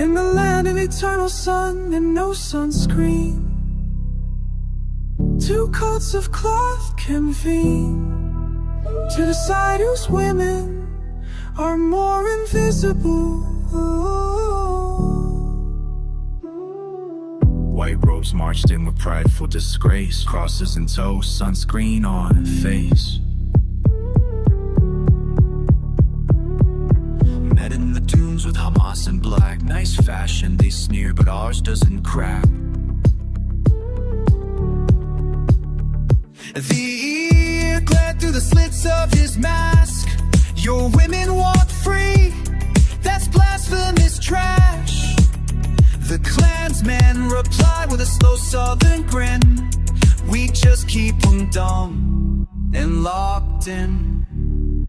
In the land of eternal sun and no sunscreen, two coats of cloth convene to decide whose women are more invisible. White robes marched in with prideful disgrace, crosses in tow, sunscreen on face. Met in the dunes with Hamas in black, nice fashion they sneer, but ours doesn't crack. The ear glared through the slits of his mask. Your women walk free, that's blasphemous trash. The Klansman replied with a slow southern grin. We just keep them dumb and locked in.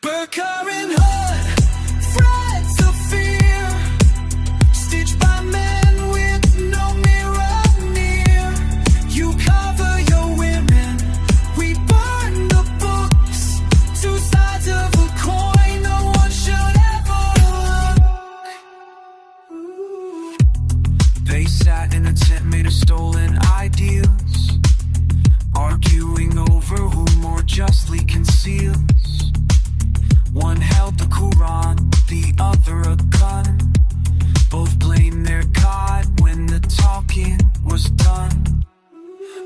Burqa and hood, threads of fear, stitched by men with no mirror near. You cover your women, we burn the books. Two sides of a coin, no one should ever look. They sat in a tent made of stolen ideals, arguing over who more justly conceals. One held the Quran, the other a gun. Both blamed their God when the talking was done.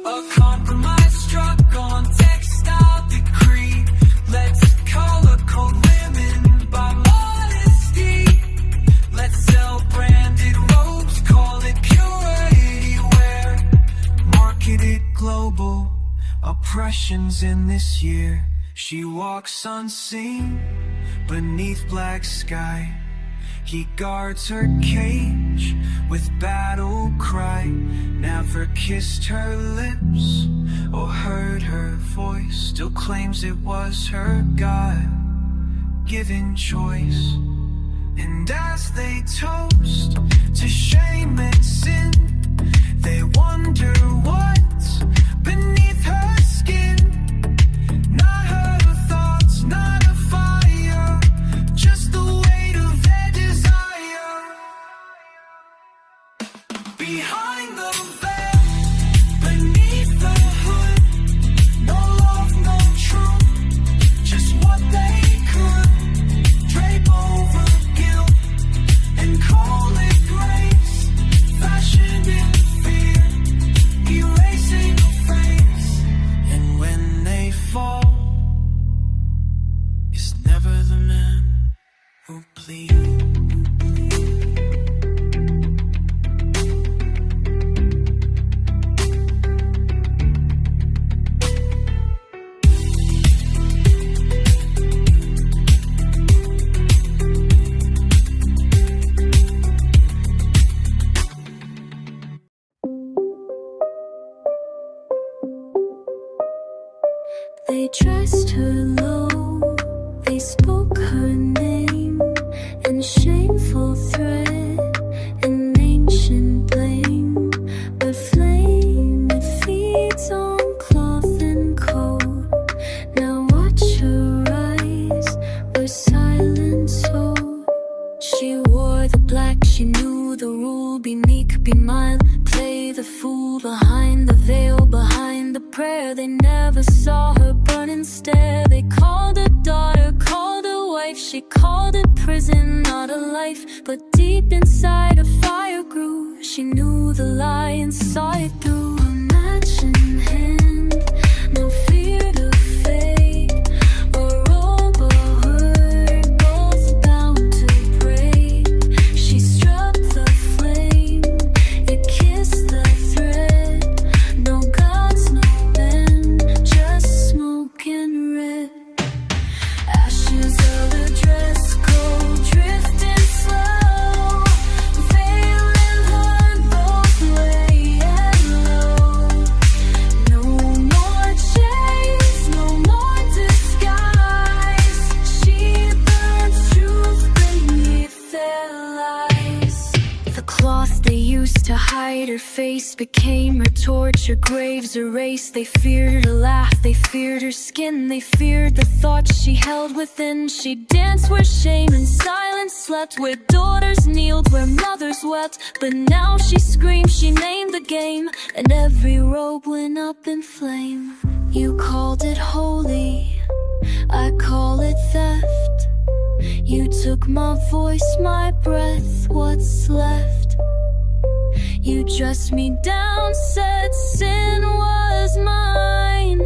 A compromise struck on textile decree. Let's color code women by modesty. Let's sell branded robes, call it purity wear. Marketed global oppressions in this year. She walks unseen beneath black sky. He guards her cage with battle cry. Never kissed her lips or heard her voice. Still claims it was her God-given choice. And as they toast to shame and sin, they wonder what's beneath her skin. Not her thoughts, not a fire, just the weight of their desire. Behind the veil, beneath the hood, no love, no truth, just what they could. Drape over guilt and call it grace. Fashioned in fear, erasing a face. And when they fall, it's never the man who pleads. They dressed her low, they spoke her name, and shameful threat, and ancient blame. But flame, it feeds on cloth and coat. Now watch her rise, where silence hold. She wore the black, she knew the rule. Be meek, be mild, play the fool behind the veil, behind the prayer. They never saw her burn instead. They called her daughter, called her wife. She called it prison, not a life. But deep inside a fire grew. She knew the lie and saw it through. A match in hand, no fear to fade. A robe or hood, both bound to break. She struck the flame, it kissed the thread. No gods, no men, just smoke and red. Ashes of the dress cold, drifting slow. Veil and hood both lay and low. No more chains, no more disguise. She burns truth beneath their lies. The cloth they used to hide her face became her torch, her graves erased. They feared her laugh, they feared her skin, they feared the thoughts she held within. She danced where shame and silence slept, where daughters kneeled, where mothers wept. But now she screams, she named the game, and every robe went up in flame. You called it holy, I call it theft. You took my voice, my breath, what's left? You dressed me down, said sin was mine,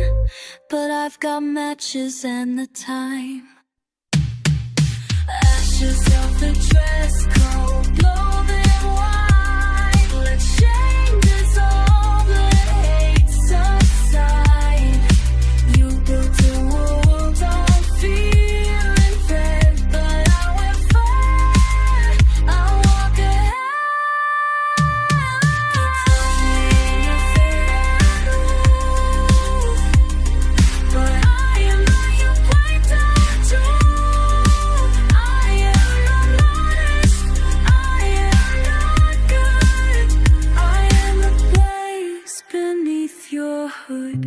but I've got matches and the time. Ashes of the dress code, blow them wide. Let shame dissolve, let hate subside. You built a world on fear and dread, but I went fire, I walk ahead. But I am not your playtime tool. I am not honest, I am not good. I am the place beneath your hood.